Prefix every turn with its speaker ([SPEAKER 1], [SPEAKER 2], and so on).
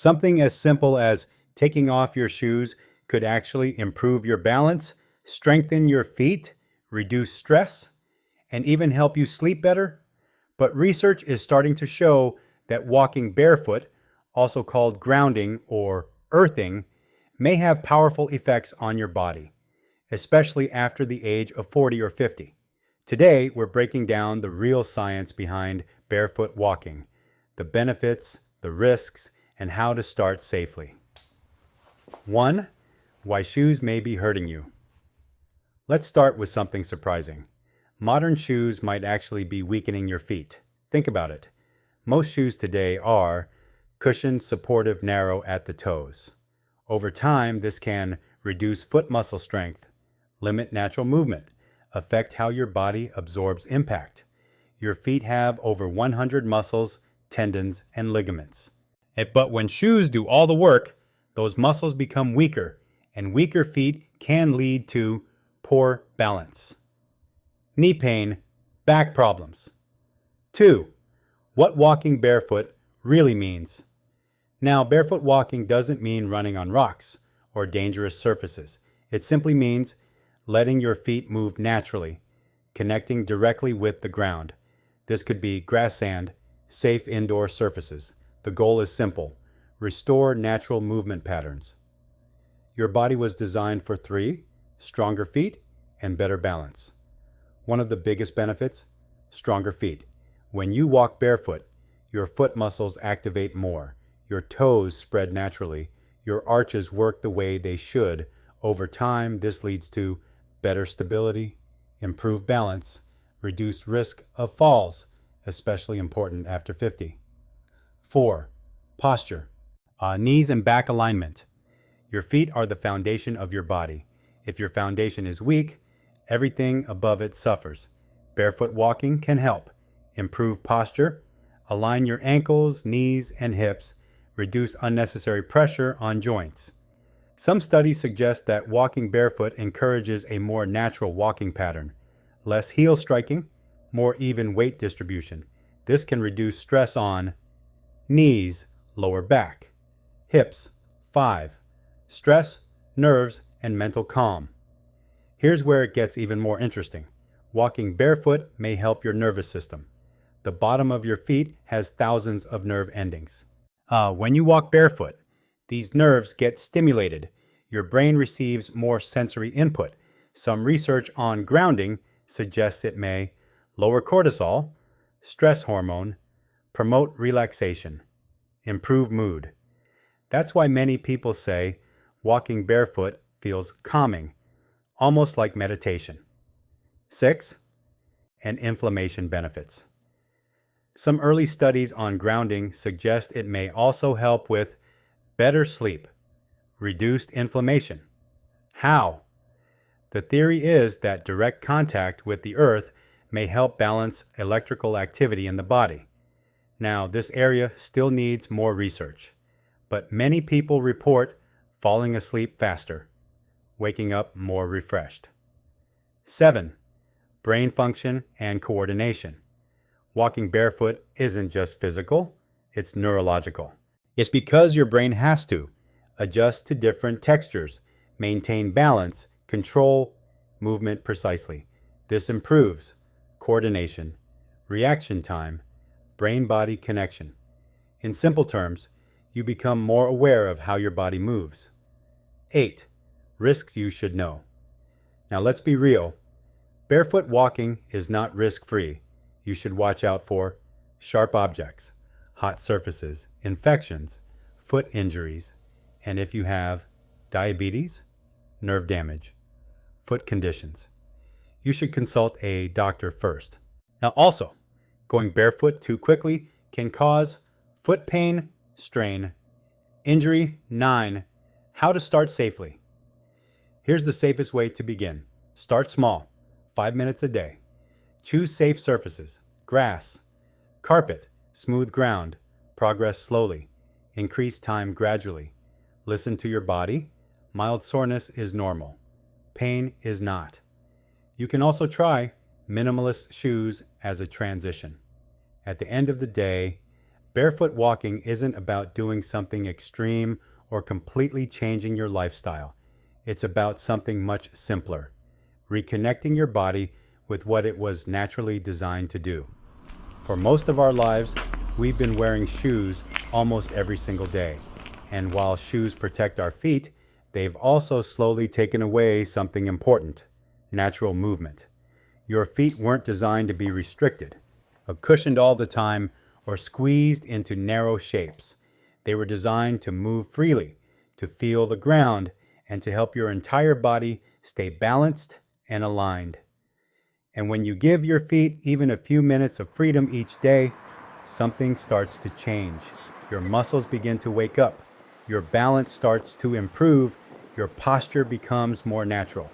[SPEAKER 1] Something as simple as taking off your shoes could actually improve your balance, strengthen your feet, reduce stress, and even help you sleep better. But research is starting to show that walking barefoot, also called grounding or earthing, may have powerful effects on your body, especially after the age of 40 or 50. Today, we're breaking down the real science behind barefoot walking, the benefits, the risks, and how to start safely. 1. Why shoes may be hurting you. Let's start with something surprising. Modern shoes might actually be weakening your feet. Think about it. Most shoes today are cushioned, supportive, narrow at the toes. Over time, this can reduce foot muscle strength, limit natural movement, affect how your body absorbs impact. Your feet have over 100 muscles, tendons, and ligaments. But when shoes do all the work, those muscles become weaker, and weaker feet can lead to poor balance, knee pain, back problems. 2. What walking barefoot really means. Now, barefoot walking doesn't mean running on rocks or dangerous surfaces. It simply means letting your feet move naturally, connecting directly with the ground. This could be grass, sand, safe indoor surfaces. The goal is simple: restore natural movement patterns. Your body was designed for 3: stronger feet and better balance. One of the biggest benefits: stronger feet. When you walk barefoot, your foot muscles activate more, your toes spread naturally, your arches work the way they should. Over time, this leads to better stability, improved balance, reduced risk of falls, especially important after 50. 4. Posture. Knees and back alignment. Your feet are the foundation of your body. If your foundation is weak, everything above it suffers. Barefoot walking can help improve posture, align your ankles, knees, and hips, reduce unnecessary pressure on joints. Some studies suggest that walking barefoot encourages a more natural walking pattern, less heel striking, more even weight distribution. This can reduce stress on knees, lower back, hips. 5. Stress, nerves, and mental calm. Here's where it gets even more interesting. Walking barefoot may help your nervous system. The bottom of your feet has thousands of nerve endings. When you walk barefoot, these nerves get stimulated. Your brain receives more sensory input. Some research on grounding suggests it may lower cortisol, stress hormone, promote relaxation, improve mood. That's why many people say walking barefoot feels calming, almost like meditation. 6. And inflammation benefits. Some early studies on grounding suggest it may also help with better sleep, reduced inflammation. How? The theory is that direct contact with the earth may help balance electrical activity in the body. Now, this area still needs more research, but many people report falling asleep faster, waking up more refreshed. 7. Brain function and coordination. Walking barefoot isn't just physical, it's neurological. It's because your brain has to adjust to different textures, maintain balance, control movement precisely. This improves coordination, reaction time, brain-body connection. In simple terms, you become more aware of how your body moves. 8. Risks you should know. Now let's be real. Barefoot walking is not risk-free. You should watch out for sharp objects, hot surfaces, infections, foot injuries, and if you have diabetes, nerve damage, foot conditions, you should consult a doctor first. Now also, going barefoot too quickly can cause foot pain, strain, injury. 9. How to start safely. Here's the safest way to begin. Start small, 5 minutes a day. Choose safe surfaces, grass, carpet, smooth ground. Progress slowly. Increase time gradually. Listen to your body. Mild soreness is normal. Pain is not. You can also try minimalist shoes as a transition. At the end of the day, Barefoot walking isn't about doing something extreme or completely changing your lifestyle. It's about something much simpler, reconnecting your body with what it was naturally designed to do. For most of our lives, we've been wearing shoes almost every single day. And while shoes protect our feet, they've also slowly taken away something important: natural movement. Your feet weren't designed to be restricted, cushioned all the time, or squeezed into narrow shapes. They were designed to move freely, to feel the ground, and to help your entire body stay balanced and aligned. And when you give your feet even a few minutes of freedom each day, something starts to change. Your muscles begin to wake up. Your balance starts to improve. Your posture becomes more natural.